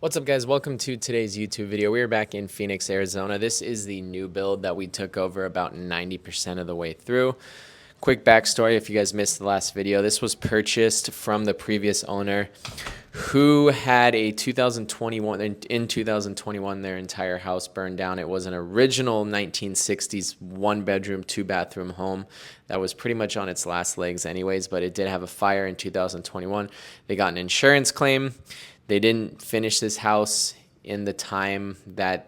What's up, guys? Welcome to today's YouTube video. We are back in Phoenix, Arizona. This is the new build that we took over about 90% of the way through. Quick backstory, if you guys missed the last video, this was purchased from the previous owner who had a 2021, their entire house burned down. It was an original 1960s one-bedroom, two-bathroom home that was pretty much on its last legs anyways, but it did have a fire in 2021. They got an insurance claim. They didn't finish this house in the time that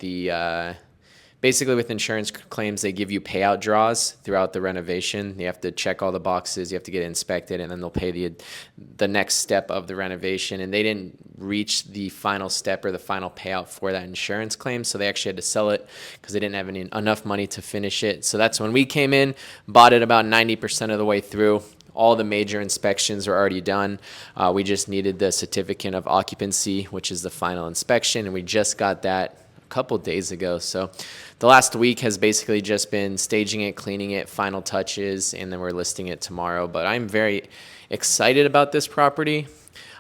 basically with insurance claims, they give you payout draws throughout the renovation. You have to check all the boxes, you have to get it inspected, and then they'll pay the next step of the renovation. And they didn't reach the final step or the final payout for that insurance claim, so they actually had to sell it because they didn't have enough money to finish it. So that's when we came in, bought it about 90% of the way through. All the major inspections are already done. We just needed the certificate of occupancy, which is the final inspection, and we just got that a couple days ago. So the last week has basically just been staging it, cleaning it, final touches, and then we're listing it tomorrow. But I'm very excited about this property.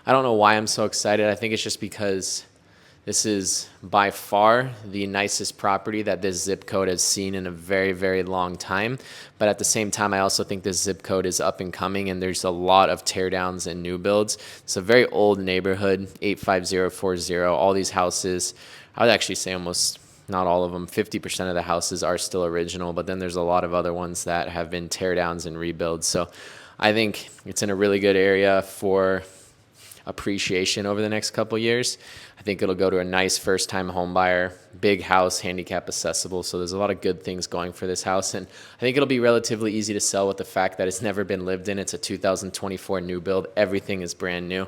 I don't know why I'm so excited. I think it's just because this is by far the nicest property that this zip code has seen in a very, very long time. But at the same time, I also think this zip code is up and coming, and there's a lot of teardowns and new builds. It's a very old neighborhood, 85040. All these houses, I would actually say almost not all of them, 50% of the houses are still original, but then there's a lot of other ones that have been teardowns and rebuilds. So I think it's in a really good area for appreciation over the next couple years. I think it'll go to a nice first-time home buyer, big house, handicap accessible. So there's a lot of good things going for this house, and I think it'll be relatively easy to sell with the fact that it's never been lived in. It's a 2024 new build. Everything is brand new.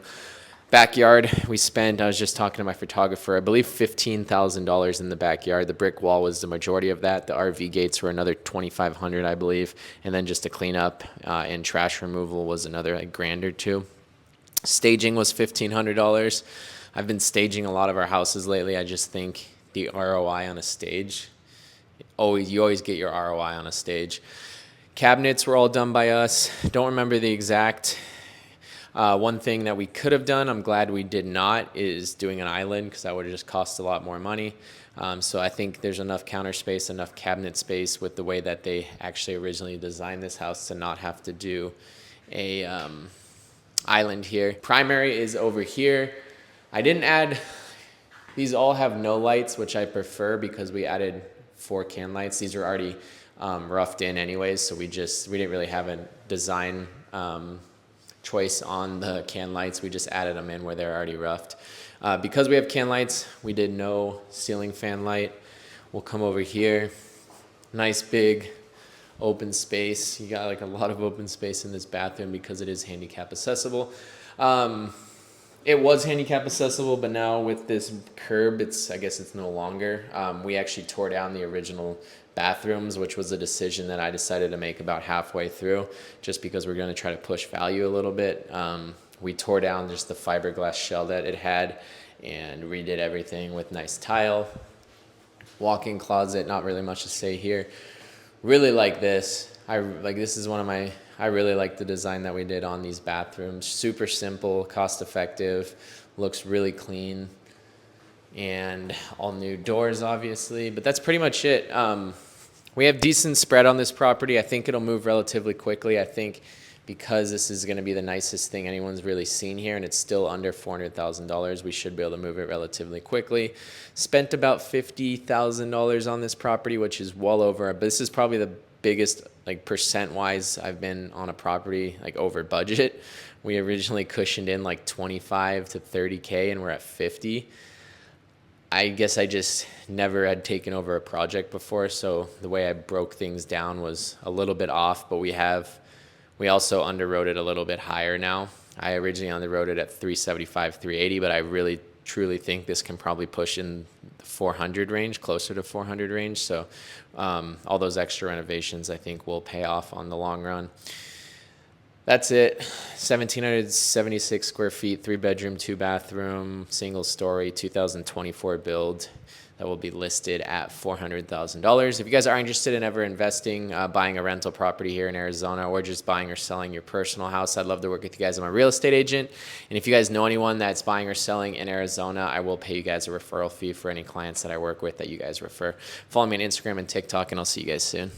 Backyard, we spent, I was just talking to my photographer, I believe $15,000 in the backyard. The brick wall was the majority of that. The RV gates were another $2,500, I believe, and then just to clean up and trash removal was another $1,000 or $2,000. Staging was $1,500. I've been staging a lot of our houses lately. I just think the ROI on a stage, you always get your ROI on a stage. Cabinets were all done by us. Don't remember the exact. One thing that we could have done, I'm glad we did not, is doing an island, because that would have just cost a lot more money. So I think there's enough counter space, enough cabinet space with the way that they actually originally designed this house to not have to do a island here. Primary is over here. I didn't add, these all have no lights, which I prefer because we added 4 can lights. These are already roughed in anyways, so we didn't really have a design choice on the can lights. We just added them in where they're already roughed. Because we have can lights, we did no ceiling fan light. We'll come over here. Nice big open space. You got like a lot of open space in this bathroom because it is handicap accessible. It was handicap accessible, but now with this curb, I guess it's no longer. We actually tore down the original bathrooms, which was a decision that I decided to make about halfway through, just because we're going to try to push value a little bit. We tore down just the fiberglass shell that it had and redid everything with nice tile. Walk-in closet, not really much to say here. Really like this. I really like the design that we did on these bathrooms. Super simple, cost effective, looks really clean, and all new doors obviously, but that's pretty much it. We have decent spread on this property. I think it'll move relatively quickly. I think because this is going to be the nicest thing anyone's really seen here, and it's still under $400,000, we should be able to move it relatively quickly. Spent about $50,000 on this property, which is well over, but this is probably the biggest, like, percent-wise I've been on a property, like, over budget. We originally cushioned in like 25 to 30K, and we're at 50. I guess I just never had taken over a project before, so the way I broke things down was a little bit off, but we also underwrote it a little bit higher now. I originally underwrote it at 375, 380, but I really truly think this can probably push in the 400 range, closer to 400 range. So all those extra renovations I think will pay off on the long run. That's it. 1,776 square feet, 3 bedroom, 2 bathroom, single story, 2024 build. That will be listed at $400,000. If you guys are interested in ever investing, buying a rental property here in Arizona, or just buying or selling your personal house, I'd love to work with you guys. I'm a real estate agent. And if you guys know anyone that's buying or selling in Arizona, I will pay you guys a referral fee for any clients that I work with that you guys refer. Follow me on Instagram and TikTok, and I'll see you guys soon.